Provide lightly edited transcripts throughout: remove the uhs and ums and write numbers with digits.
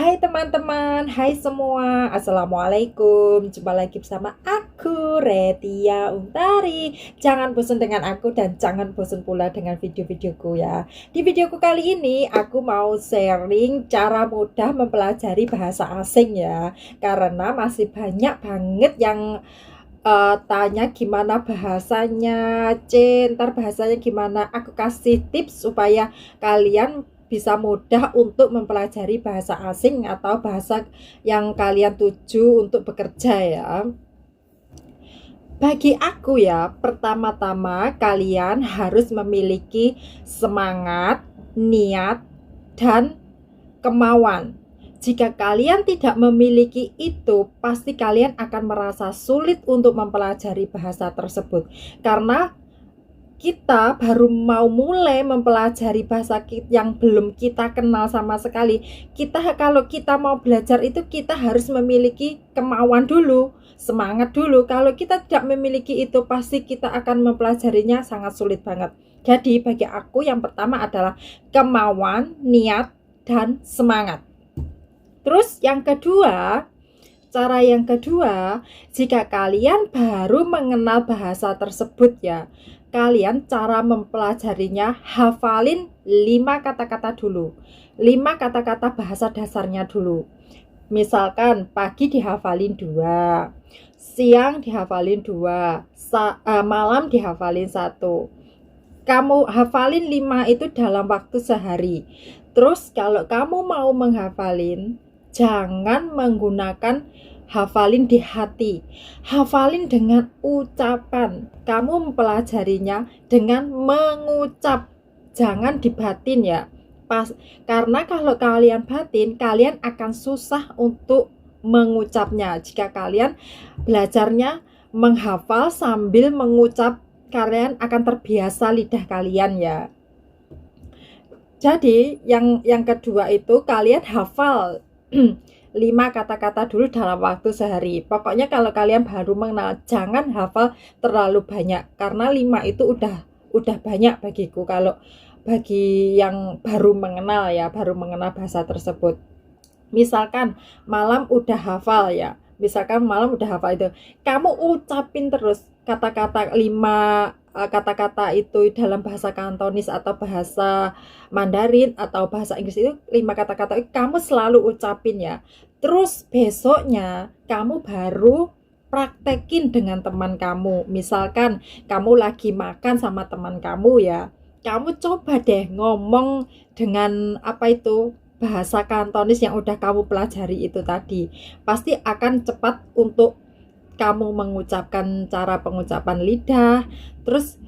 Hai teman-teman, hai semua, Assalamualaikum. Jumpa lagi bersama aku, Retia Untari. Jangan bosan dengan aku dan jangan bosan pula dengan video-videoku ya. Di videoku kali ini aku mau sharing cara mudah mempelajari bahasa asing ya. Karena masih banyak banget yang tanya gimana bahasanya, ntar bahasanya gimana. Aku kasih tips supaya kalian bisa mudah untuk mempelajari bahasa asing atau bahasa yang kalian tuju untuk bekerja ya. Bagi aku ya, pertama-tama kalian harus memiliki semangat, niat, dan kemauan. Jika kalian tidak memiliki itu, pasti kalian akan merasa sulit untuk mempelajari bahasa tersebut. Karena kita baru mau mulai mempelajari bahasa yang belum kita kenal sama sekali. Kalau kita mau belajar itu kita harus memiliki kemauan dulu, semangat dulu. Kalau kita tidak memiliki itu, pasti kita akan mempelajarinya sangat sulit banget. Jadi bagi aku yang pertama adalah kemauan, niat, dan semangat. Terus cara yang kedua, jika kalian baru mengenal bahasa tersebut ya, kalian cara mempelajarinya hafalin 5 kata-kata dulu. 5 kata-kata bahasa dasarnya dulu. Misalkan pagi dihafalin 2, siang dihafalin 2, malam dihafalin 1. Kamu hafalin 5 itu dalam waktu sehari. Terus kalau kamu mau menghafalin, jangan menggunakan hafalin di hati. Hafalin dengan ucapan. Kamu mempelajarinya dengan mengucap. Jangan di batin ya. Karena kalau kalian batin, kalian akan susah untuk mengucapnya. Jika kalian belajarnya menghafal sambil mengucap, kalian akan terbiasa lidah kalian ya. Jadi yang kedua itu kalian hafal 5 kata-kata dulu dalam waktu sehari. Pokoknya kalau kalian baru mengenal, jangan hafal terlalu banyak karena 5 itu udah banyak bagiku kalau bagi yang baru mengenal ya, baru mengenal bahasa tersebut. Misalkan malam udah hafal ya. Misalkan malam udah hafal itu, kamu ucapin terus kata-kata 5 kata-kata itu dalam bahasa Kantonis atau bahasa Mandarin atau bahasa Inggris itu 5 kata-kata itu kamu selalu ucapin ya. Terus besoknya kamu baru praktekin dengan teman kamu. Misalkan kamu lagi makan sama teman kamu ya. Kamu coba deh ngomong dengan bahasa Kantonis yang udah kamu pelajari itu tadi. Pasti akan cepat untuk kamu mengucapkan cara pengucapan lidah. Terus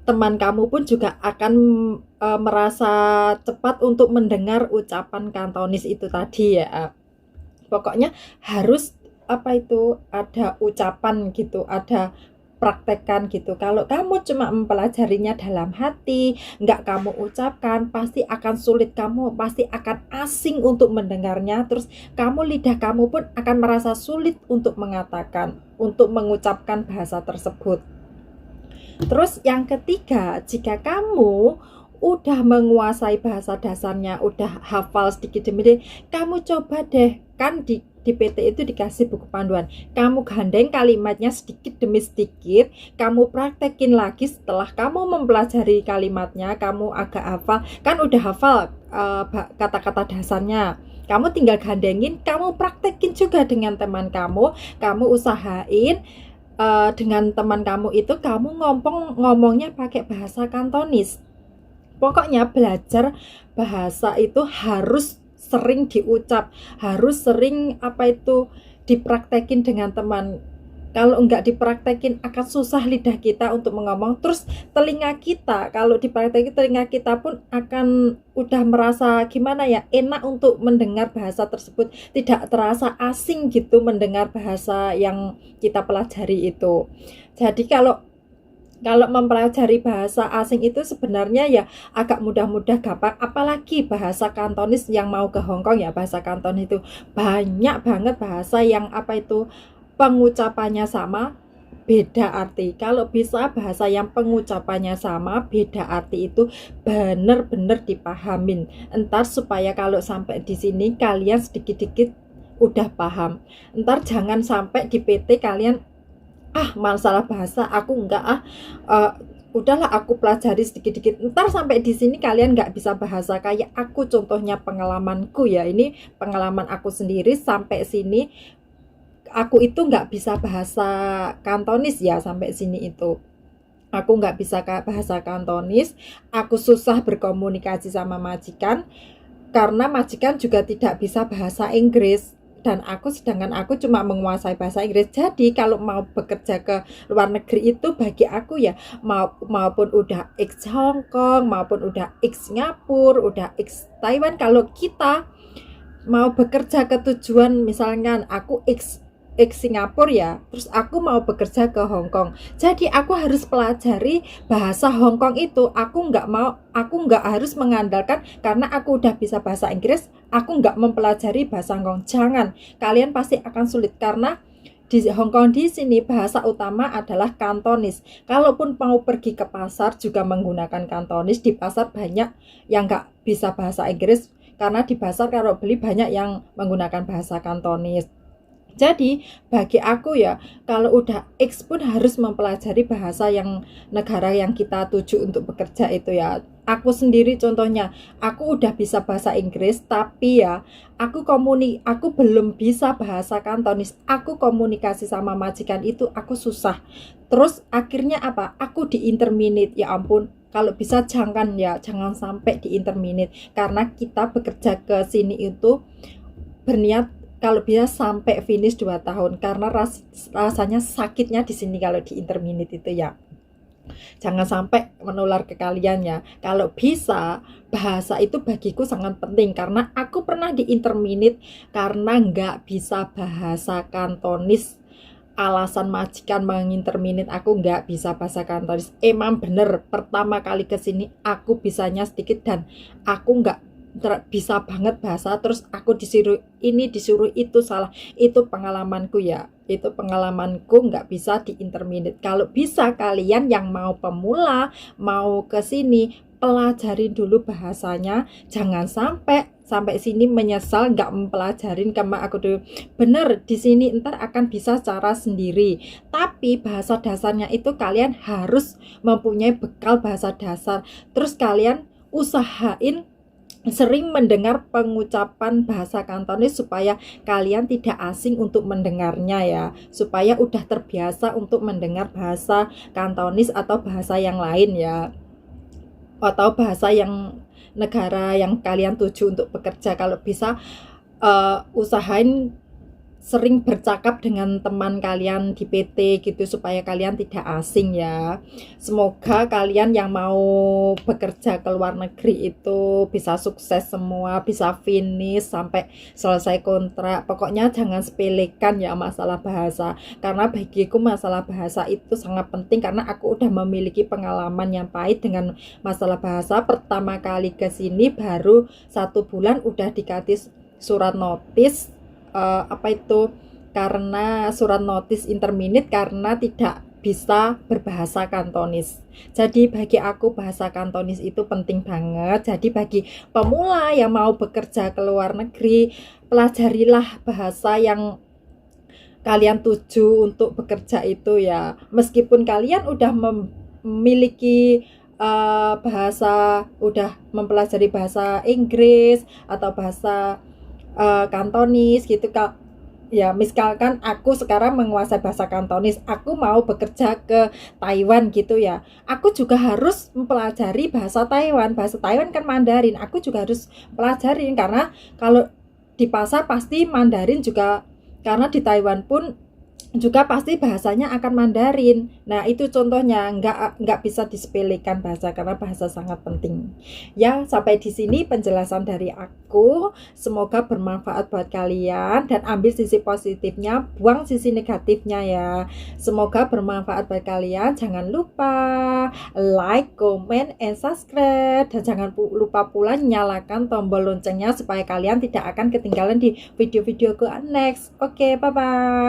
teman kamu pun juga akan merasa cepat untuk mendengar ucapan Kantonis itu tadi ya. Pokoknya harus ada ucapan gitu, ada praktekkan gitu. Kalau kamu cuma mempelajarinya dalam hati, nggak kamu ucapkan, pasti akan sulit, kamu pasti akan asing untuk mendengarnya. Terus lidah kamu pun akan merasa sulit untuk mengatakan, untuk mengucapkan bahasa tersebut. Terus yang ketiga, jika kamu udah menguasai bahasa dasarnya, udah hafal sedikit demi sedikit, kamu coba deh, kan di PT itu dikasih buku panduan, kamu gandeng kalimatnya sedikit demi sedikit, kamu praktekin lagi. Setelah kamu mempelajari kalimatnya, kamu agak hafal, kan udah hafal kata-kata dasarnya, kamu tinggal gandengin, kamu praktekin juga dengan teman kamu usahain dengan teman kamu itu kamu ngomongnya pakai bahasa Kantonis. Pokoknya belajar bahasa itu harus sering diucap, harus sering dipraktekin dengan teman. Kalau enggak dipraktekin akan susah lidah kita untuk mengomong. Terus telinga kita, kalau dipraktekin telinga kita pun akan udah merasa gimana ya, enak untuk mendengar bahasa tersebut, tidak terasa asing gitu mendengar bahasa yang kita pelajari itu. Jadi kalau mempelajari bahasa asing itu sebenarnya ya agak mudah-mudah gampang, apalagi bahasa Kantonis yang mau ke Hongkong ya. Bahasa Kanton itu banyak banget bahasa yang pengucapannya sama, beda arti. Kalau bisa bahasa yang pengucapannya sama, beda arti itu bener-bener dipahamin. Entar supaya kalau sampai di sini kalian sedikit-sedikit udah paham. Entar jangan sampai di PT kalian masalah bahasa aku enggak udahlah aku pelajari sedikit-sedikit. Entar sampai di sini kalian nggak bisa bahasa kayak aku. Contohnya pengalamanku ya, ini pengalaman aku sendiri sampai sini. Aku itu nggak bisa bahasa Kantonis ya sampai sini itu. Aku nggak bisa bahasa Kantonis. Aku susah berkomunikasi sama majikan karena majikan juga tidak bisa bahasa Inggris. Dan sedangkan aku cuma menguasai bahasa Inggris. Jadi kalau mau bekerja ke luar negeri itu bagi aku ya maupun udah X Hong Kong, maupun udah X Singapura, udah X Taiwan, kalau kita mau bekerja ke tujuan, misalkan aku X Singapura ya, terus aku mau bekerja ke Hong Kong, jadi aku harus pelajari bahasa Hong Kong itu. Aku nggak harus mengandalkan karena aku udah bisa bahasa Inggris, aku nggak mempelajari bahasa Hong Kong. Jangan, kalian pasti akan sulit karena di Hong Kong di sini bahasa utama adalah Kantonis. Kalaupun mau pergi ke pasar juga menggunakan Kantonis. Di pasar banyak yang nggak bisa bahasa Inggris karena di pasar kalau beli banyak yang menggunakan bahasa Kantonis. Jadi bagi aku ya, kalau udah X pun harus mempelajari bahasa yang negara yang kita tuju untuk bekerja itu ya. Aku sendiri contohnya, aku udah bisa bahasa Inggris, tapi ya aku belum bisa bahasa Kantonis. Aku komunikasi sama majikan itu aku susah. Terus akhirnya apa? Aku di intermediate. Ya ampun, kalau bisa jangan sampai di intermediate, karena kita bekerja ke sini itu berniat kalau bisa sampai finish 2 tahun, karena rasanya sakitnya di sini kalau di intermediate itu ya. Jangan sampai menular ke kalian ya. Kalau bisa, bahasa itu bagiku sangat penting karena aku pernah di intermediate karena nggak bisa bahasa Kantonis. Alasan majikan menginterminate aku nggak bisa bahasa Kantonis. Emang bener, pertama kali kesini aku bisanya sedikit dan aku nggak bisa banget bahasa, terus aku disuruh ini disuruh itu, salah. Itu pengalamanku ya, itu pengalamanku nggak bisa di intermediate. Kalau bisa kalian yang mau pemula mau ke sini, pelajarin dulu bahasanya, jangan sampai sini menyesal nggak mempelajarin karena aku dulu. Bener, di sini ntar akan bisa cara sendiri, tapi bahasa dasarnya itu kalian harus mempunyai bekal bahasa dasar. Terus kalian usahain sering mendengar pengucapan bahasa Kantonis supaya kalian tidak asing untuk mendengarnya ya, supaya udah terbiasa untuk mendengar bahasa Kantonis atau bahasa yang lain ya, atau bahasa yang negara yang kalian tuju untuk bekerja. Kalau bisa usahain sering bercakap dengan teman kalian di PT gitu supaya kalian tidak asing ya. Semoga kalian yang mau bekerja ke luar negeri itu bisa sukses semua, bisa finish sampai selesai kontrak. Pokoknya jangan sepelekan ya masalah bahasa, karena bagiku masalah bahasa itu sangat penting karena aku udah memiliki pengalaman yang pahit dengan masalah bahasa. Pertama kali ke sini baru 1 bulan udah dikasih surat notis, karena surat notis intermediate karena tidak bisa berbahasa Kantonis. Jadi bagi aku bahasa Kantonis itu penting banget. Jadi bagi pemula yang mau bekerja ke luar negeri, pelajarilah bahasa yang kalian tuju untuk bekerja itu ya. Meskipun kalian udah memiliki bahasa, udah mempelajari bahasa Inggris atau bahasa Kantonis gitu ya. Misalkan aku sekarang menguasai bahasa Kantonis, aku mau bekerja ke Taiwan gitu ya, aku juga harus mempelajari bahasa Taiwan. Bahasa Taiwan kan Mandarin, aku juga harus pelajarin karena kalau di pasar pasti Mandarin juga, karena di Taiwan pun juga pasti bahasanya akan Mandarin. Nah itu contohnya, nggak bisa disepelekan bahasa karena bahasa sangat penting ya. Sampai di sini penjelasan dari aku, semoga bermanfaat buat kalian dan ambil sisi positifnya, buang sisi negatifnya ya. Semoga bermanfaat buat kalian. Jangan lupa like, comment, and subscribe, dan jangan lupa pula nyalakan tombol loncengnya supaya kalian tidak akan ketinggalan di video-videoku next. Oke, bye bye.